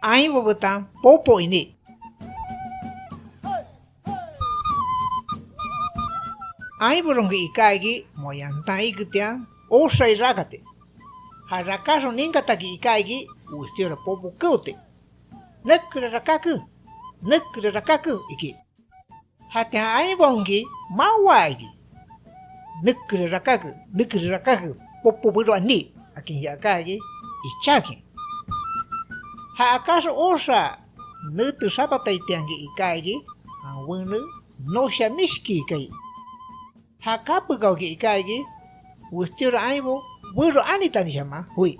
Ai bo betang popo ini. Ai borong gi ikai gi moyanta igtiang osai ragate. Harakaso ninkata gi ikai gi ustiora popo kote. Nekre rakaku iki. Hati ai bongi mawagi. Nekre rakaku popo biro ani akin ya kai gi ichaki. Ha acaso osa nutu sapata itiangi ikai gi awunu no shamishki kai. Ha kapu kau gi ikai gi ustiora aibo biro anita ni shama hui.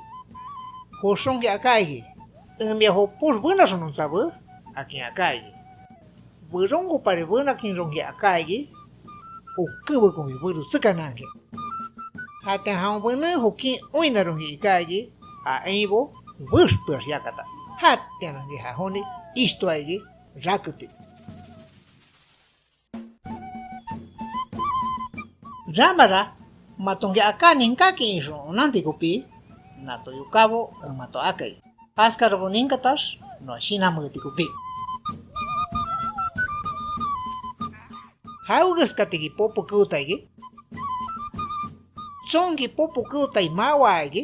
Hosong gi akai gi Embia ho pur buena son un sabu akin akai gi. Burongo pare buena kin rongi akai gi. O kubo con mi buru tsukanange. Hata han buena hoki oina rongi ikai gi a aibo bus pers yakata. Hatta nangi ha honi isto ai gi rakuti. Ramara matongi akani nkaki inso nanti kopi nato yukabo mato akai. Paskar boninkatas no shinamuti kopi. Haugas katigi popo kutai gi. Tsongi popo kutai mawai gi.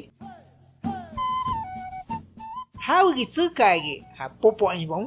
Haugi tsukai gi ha popo anibon.